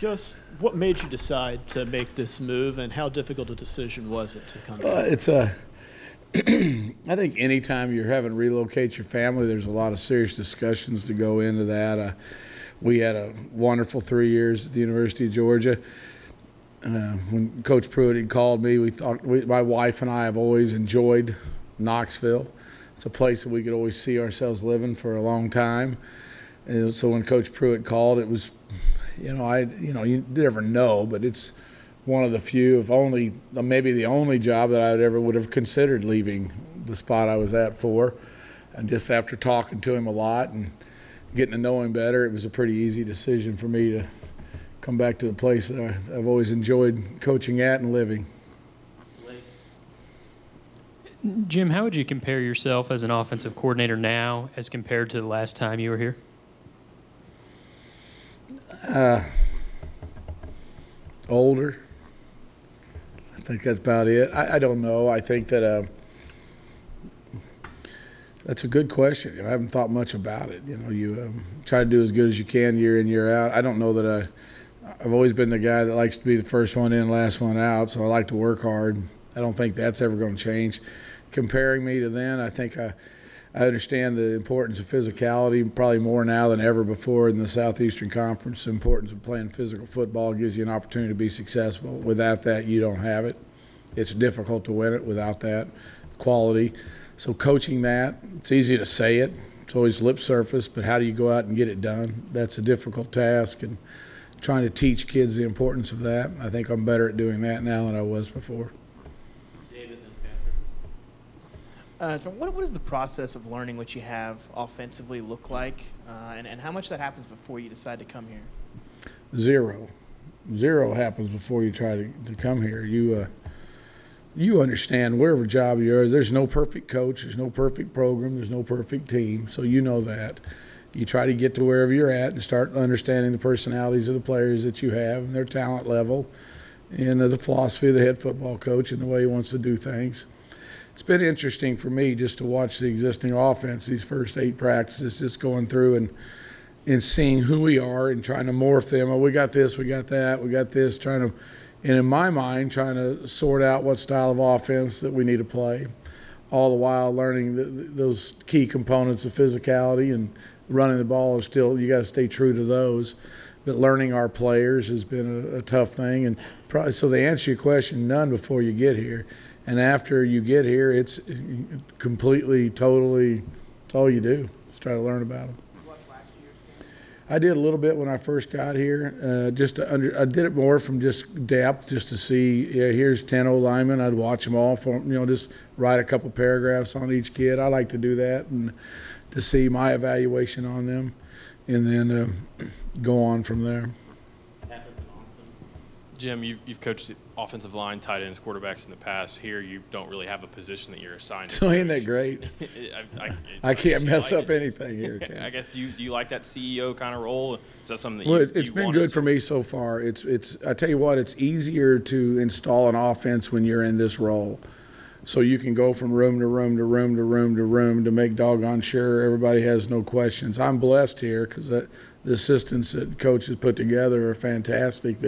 Just what made you decide to make this move, and how difficult a decision was it to come back? It's a I think anytime you're having to relocate your family, there's a lot of serious discussions to go into that. We had a wonderful 3 years at the University of Georgia. When Coach Pruitt had called me, my wife and I have always enjoyed Knoxville. It's a place that we could always see ourselves living for a long time. And so when Coach Pruitt called, it was, you never know, but it's one of the few, if only, maybe the only job that I would have considered leaving the spot I was at for. And just after talking to him a lot and getting to know him better, it was a pretty easy decision for me to come back to the place that I've always enjoyed coaching at and living. Jim, how would you compare yourself as an offensive coordinator now as compared to the last time you were here? Older. I think that's about it. I don't know. I think that that's a good question. I haven't thought much about it. You try to do as good as you can year in, year out. I don't know that I've always been the guy that likes to be the first one in, last one out, so I like to work hard. I don't think that's ever going to change. Comparing me to then, I think I understand the importance of physicality probably more now than ever before in the Southeastern Conference. The importance of playing physical football gives you an opportunity to be successful. Without that, you don't have it. It's difficult to win it without that quality. So coaching that, it's easy to say it. It's always lip surface, but how do you go out and get it done? That's a difficult task, and trying to teach kids the importance of that. I think I'm better at doing that now than I was before. So what does the process of learning what you have offensively look like, and how much that happens before you decide to come here? Zero happens before you try to come here. You understand wherever job you're in, there's no perfect coach, there's no perfect program, there's no perfect team, so you know that. You try to get to wherever you're at and start understanding the personalities of the players that you have and their talent level and the philosophy of the head football coach and the way he wants to do things. It's been interesting for me just to watch the existing offense these first 8 practices, just going through and seeing who we are and trying to morph them. Oh, we got this, we got that, we got this, and in my mind, trying to sort out what style of offense that we need to play, all the while learning those key components of physicality and running the ball is still, you got to stay true to those. But learning our players has been a tough thing. And probably, so to answer your question, none before you get here. And after you get here, it's completely, totally, it's all you do. Just try to learn about them. I did a little bit when I first got here. I did it more from just depth, just to see, here's 10 old linemen. I'd watch them all, just write a couple paragraphs on each kid. I like to do that and to see my evaluation on them, and then go on from there. Jim, you've coached the offensive line, tight ends, quarterbacks in the past. Here, you don't really have a position that you're assigned to. So ain't that great? I can't mess up anything here. I guess, do you like that CEO kind of role? Is that something that it's been good for me so far. I tell you what, it's easier to install an offense when you're in this role. So you can go from room to room to room to room to room to make doggone sure everybody has no questions. I'm blessed here because the assistants that coaches put together are fantastic.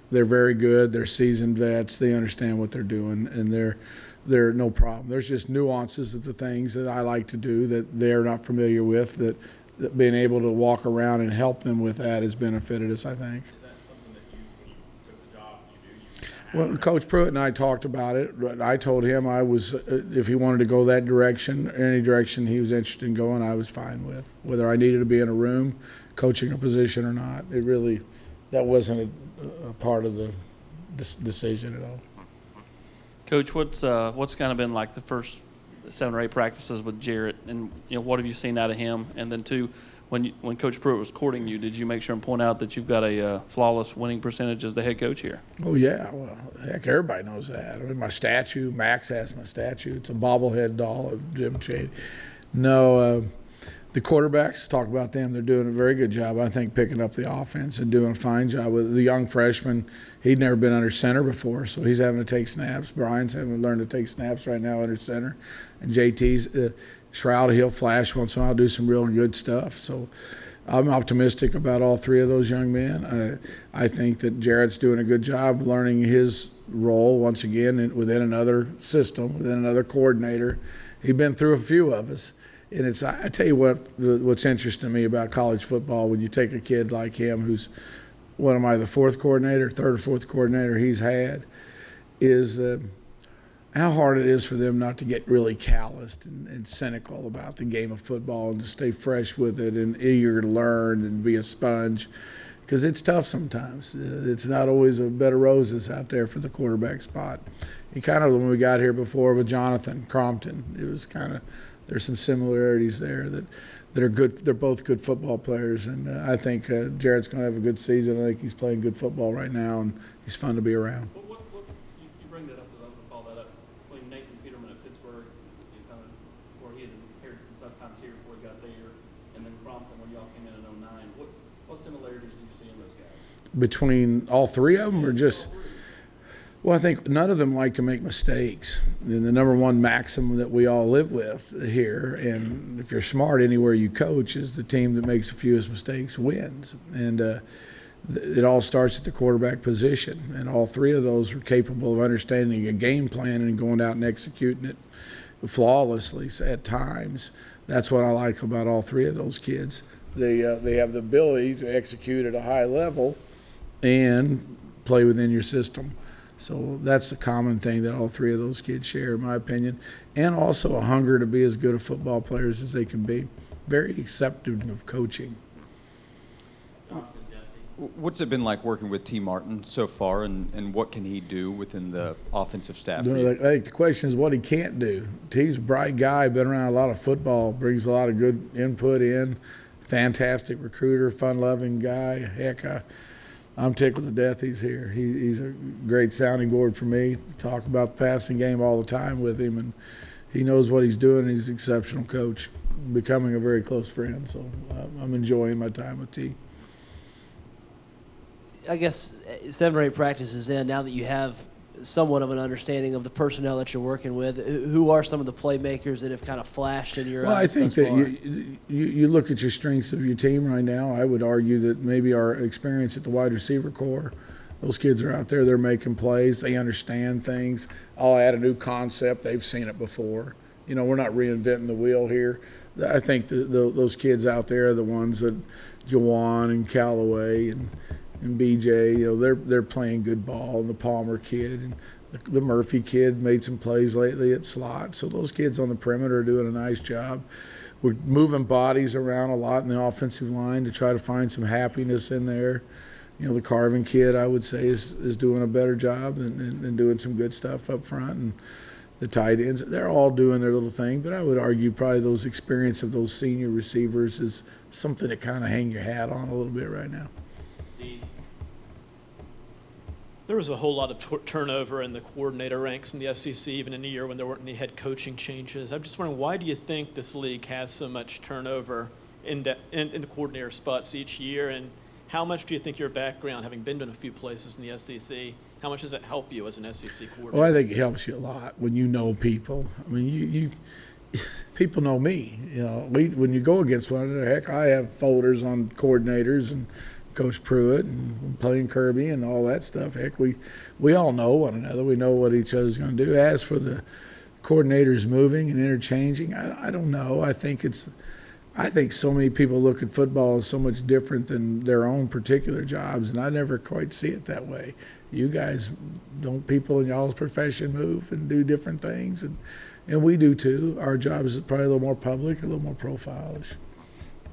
They're very good. They're seasoned vets. They understand what they're doing, and they're no problem. There's just nuances of the things that I like to do that they're not familiar with, that being able to walk around and help them with that has benefited us, I think. Is that something that when you took the job, you do? Well, Coach Pruitt and I talked about it. I told him I was, if he wanted to go that direction, any direction he was interested in going, I was fine with. Whether I needed to be in a room coaching a position or not, that wasn't a part of the decision at all. Coach, what's kind of been like the first 7 or 8 practices with Jarrett, and what have you seen out of him? And then 2, when Coach Pruitt was courting you, did you make sure and point out that you've got a flawless winning percentage as the head coach here? Oh yeah, well heck, everybody knows that. I mean, my statue, Max has my statue. It's a bobblehead doll of Jim Chaney. No. The quarterbacks, talk about them, they're doing a very good job, I think, picking up the offense and doing a fine job. With the young freshman, he'd never been under center before, so he's having to take snaps. Brian's having to learn to take snaps right now under center. And JT's Shroud, he'll flash once in a while, do some real good stuff. So I'm optimistic about all three of those young men. I think that Jarrett's doing a good job learning his role once again within another system, within another coordinator. He's been through a few of us. And I tell you what's interesting to me about college football, when you take a kid like him who's, what am I, the third or fourth coordinator he's had, is how hard it is for them not to get really calloused and cynical about the game of football and to stay fresh with it and eager to learn and be a sponge, because it's tough sometimes. It's not always a bed of roses out there for the quarterback spot. And kind of when we got here before with Jonathan Crompton, it was kind of, there's some similarities there that are good. They're both good football players, and I think Jarrett's going to have a good season. I think he's playing good football right now, and he's fun to be around. You bring that up, because I was going to follow that up. Between Nathan Peterman at Pittsburgh, where he had inherited some tough times here before he got there, and then Crompton when y'all came in 2009, what similarities do you see in those guys? Between all three of them, or just? Well, I think none of them like to make mistakes. And the number one maxim that we all live with here, and if you're smart anywhere you coach, is the team that makes the fewest mistakes wins. And it all starts at the quarterback position. And all three of those are capable of understanding a game plan and going out and executing it flawlessly at times. That's what I like about all three of those kids. They have the ability to execute at a high level and play within your system. So that's the common thing that all three of those kids share, in my opinion, and also a hunger to be as good of football players as they can be. Very accepting of coaching. What's it been like working with T. Martin so far, and what can he do within the offensive staff? I think the question is what he can't do. T's a bright guy, been around a lot of football, brings a lot of good input in, fantastic recruiter, fun-loving guy. Heck, I'm tickled to death he's here. He's a great sounding board for me. Talk about the passing game all the time with him, and he knows what he's doing. He's an exceptional coach, becoming a very close friend. So I'm enjoying my time with T. I guess 7 or 8 practices in, now that you have somewhat of an understanding of the personnel that you're working with, who are some of the playmakers that have kind of flashed in your eyes? Well, I think that you look at your strengths of your team right now. I would argue that maybe our experience at the wide receiver core, those kids are out there, they're making plays, they understand things. I'll add a new concept, they've seen it before. You know, we're not reinventing the wheel here. I think those kids out there are the ones that Jawan and Callaway and BJ, you know, they're playing good ball, and the Palmer kid and the Murphy kid made some plays lately at slot. So those kids on the perimeter are doing a nice job. We're moving bodies around a lot in the offensive line to try to find some happiness in there. You know, the Carvin kid, I would say, is doing a better job and doing some good stuff up front. And the tight ends, they're all doing their little thing. But I would argue probably those experience of those senior receivers is something to kind of hang your hat on a little bit right now. There was a whole lot of turnover in the coordinator ranks in the SEC, even in a year when there weren't any head coaching changes. I'm just wondering, why do you think this league has so much turnover in the coordinator spots each year, and how much do you think your background, having been in a few places in the SEC, how much does it help you as an SEC coordinator? Well, I think it helps you a lot when you know people. I mean, you people know me. You know, when you go against one another, heck, I have folders on coordinators and Coach Pruitt and playing Kirby and all that stuff. Heck, we all know one another. We know what each other's going to do. As for the coordinators moving and interchanging, I don't know. I think so many people look at football as so much different than their own particular jobs, and I never quite see it that way. You guys, don't people in y'all's profession move and do different things, and we do too. Our job is probably a little more public, a little more profile-ish.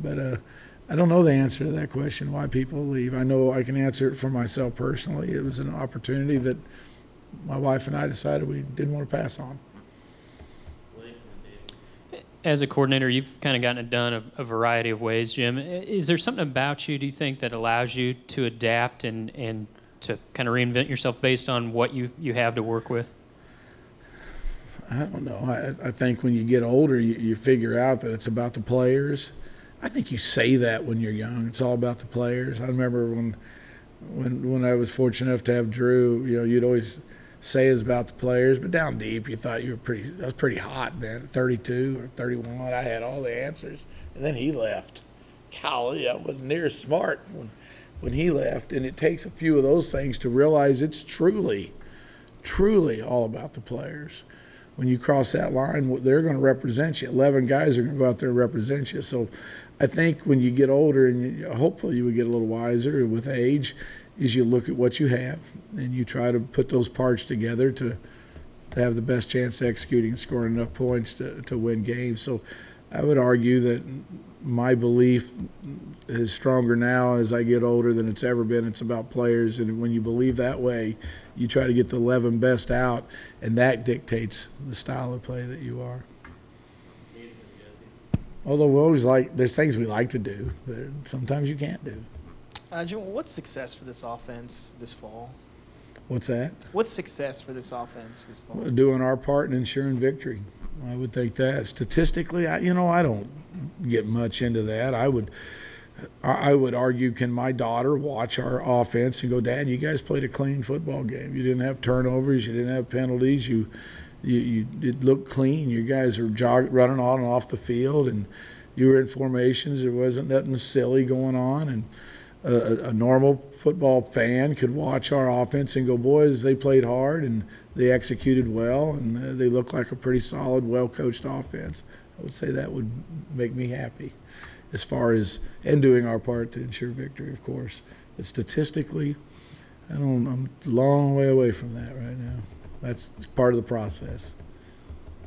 But I don't know the answer to that question, why people leave. I know I can answer it for myself personally. It was an opportunity that my wife and I decided we didn't want to pass on. As a coordinator, you've kind of gotten it done a variety of ways, Jim. Is there something about you, do you think, that allows you to adapt and to kind of reinvent yourself based on what you have to work with? I don't know. I think when you get older, you figure out that it's about the players. I think you say that when you're young. It's all about the players. I remember when I was fortunate enough to have Drew, you know, you'd always say it's about the players, but down deep you thought that was pretty hot, man. At 32 or 31, I had all the answers. And then he left. golly, I wasn't near smart when he left. And it takes a few of those things to realize it's truly all about the players. When you cross that line, they're going to represent you. 11 guys are going to go out there and represent you. So I think when you get older, and hopefully you would get a little wiser with age, is you look at what you have and you try to put those parts together to have the best chance of executing and scoring enough points to win games. So I would argue that my belief is stronger now as I get older than it's ever been. It's about players, and when you believe that way, you try to get the 11 best out, and that dictates the style of play that you are. Although we always there's things we like to do, but sometimes you can't do. Jim, what's success for this offense this fall? What's that? What's success for this offense this fall? Doing our part and ensuring victory. I would think that. Statistically, I don't get much into that. I would argue, can my daughter watch our offense and go, Dad, you guys played a clean football game. You didn't have turnovers. You didn't have penalties. You it looked clean. You guys are running on and off the field, and you were in formations. There wasn't nothing silly going on. And a normal football fan could watch our offense and go, boys, they played hard and they executed well, and they look like a pretty solid, well-coached offense. I would say that would make me happy as far as, and doing our part to ensure victory, of course. But statistically, I'm a long way away from that right now. That's part of the process.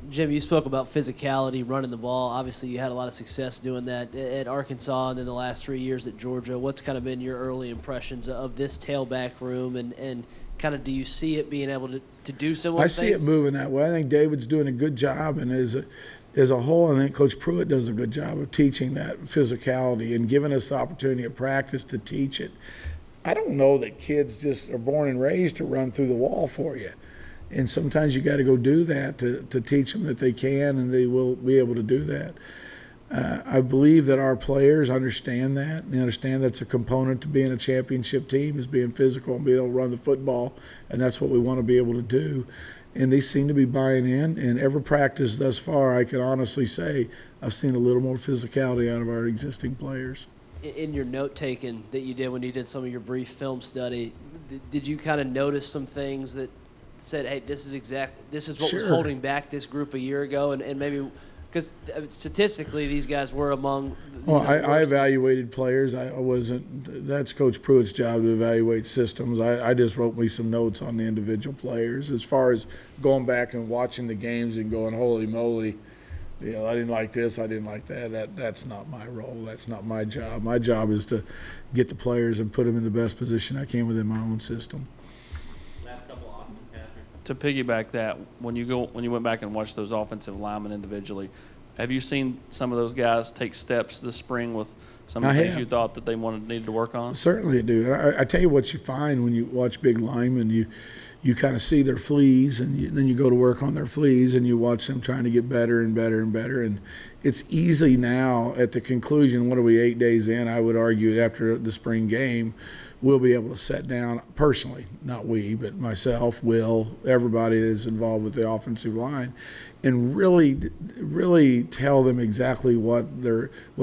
Jim, you spoke about physicality, running the ball. Obviously, you had a lot of success doing that at Arkansas and then the last 3 years at Georgia. What's kind of been your early impressions of this tailback room, and kind of do you see it being able to do similar things? I see it moving that way. I think David's doing a good job, and as a whole, I think Coach Pruitt does a good job of teaching that physicality and giving us the opportunity at practice to teach it. I don't know that kids just are born and raised to run through the wall for you. And sometimes you got to go do that to teach them that they can, and they will be able to do that. I believe that our players understand that. They understand that's a component to being a championship team, is being physical and being able to run the football, and that's what we want to be able to do. And they seem to be buying in. And every practice thus far, I can honestly say I've seen a little more physicality out of our existing players. In your note-taking that you did when you did some of your brief film study, did you kind of notice some things that said, hey, this is what was holding back this group a year ago, and maybe because statistically these guys were among I evaluated players. I wasn't. That's Coach Pruitt's job to evaluate systems. I just wrote me some notes on the individual players. As far as going back and watching the games and going, holy moly, I didn't like this, I didn't like that. That's not my role. That's not my job. My job is to get the players and put them in the best position I can within my own system. To piggyback that, when you went back and watched those offensive linemen individually, have you seen some of those guys take steps this spring with some of the things you thought that they needed to work on? Certainly I do. I tell you what you find when you watch big linemen, you kind of see their fleas, and then you go to work on their fleas, and you watch them trying to get better and better and better. And it's easy now at the conclusion, what are we, 8 days in, I would argue after the spring game, we'll be able to sit down personally, not we, but myself, Will, everybody that is involved with the offensive line, and really tell them exactly what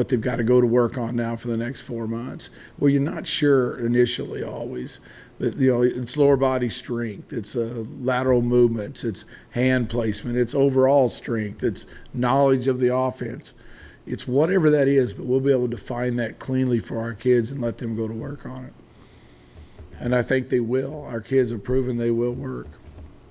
they've got to go to work on now for the next 4 months. Well, you're not sure initially always, but it's lower body strength, it's lateral movements, it's hand placement, it's overall strength, it's knowledge of the offense. It's whatever that is, but we'll be able to define that cleanly for our kids and let them go to work on it. And I think they will. Our kids have proven they will work.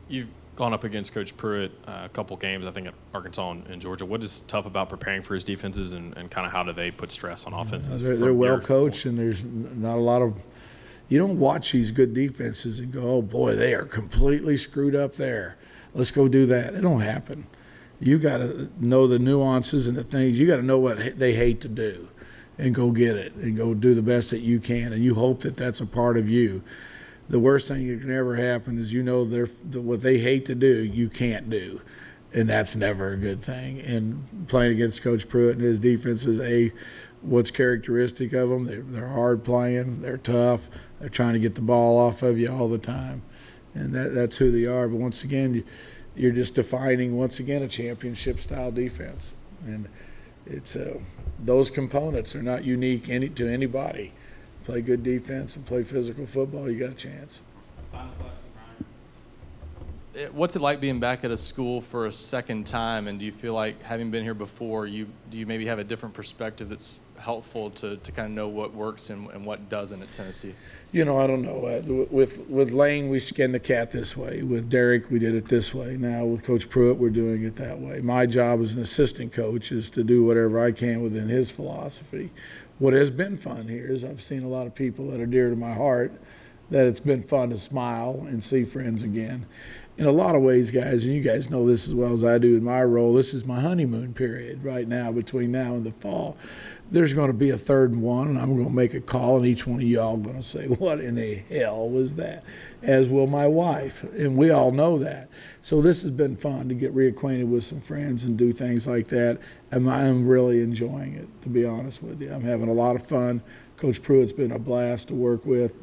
You've gone up against Coach Pruitt a couple games, I think, at Arkansas and Georgia. What is tough about preparing for his defenses, and kind of how do they put stress on offenses? They're well coached, and there's not a lot of – you don't watch these good defenses and go, oh, boy, they are completely screwed up there. Let's go do that. It don't happen. You got to know the nuances and the things. You got to know what they hate to do, and go get it and go do the best that you can, and you hope that that's a part of you. The worst thing that can ever happen is what they hate to do, you can't do, and that's never a good thing. And playing against Coach Pruitt and his defense is what's characteristic of them. They're hard playing, they're tough, they're trying to get the ball off of you all the time, and that's who they are. But once again, you're just defining, once again, a championship-style defense. And it's those components are not unique to anybody. Play good defense and play physical football, you got a chance. Final question, Brian. What's it like being back at a school for a second time, and do you feel like, having been here before, do you maybe have a different perspective that's helpful to kind of know what works and what doesn't at Tennessee? You know, I don't know. With Lane, we skinned the cat this way. With Derek, we did it this way. Now with Coach Pruitt, we're doing it that way. My job as an assistant coach is to do whatever I can within his philosophy. What has been fun here is I've seen a lot of people that are dear to my heart, that it's been fun to smile and see friends again. In a lot of ways, guys, and you guys know this as well as I do in my role, this is my honeymoon period right now between now and the fall. There's going to be a third and one, and I'm going to make a call, and each one of y'all going to say, what in the hell was that? As will my wife, and we all know that. So this has been fun to get reacquainted with some friends and do things like that, and I'm really enjoying it, to be honest with you. I'm having a lot of fun. Coach Pruitt's been a blast to work with.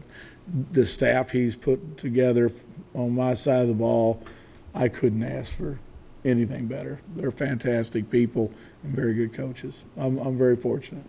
The staff he's put together on my side of the ball, I couldn't ask for anything better. They're fantastic people and very good coaches. I'm very fortunate.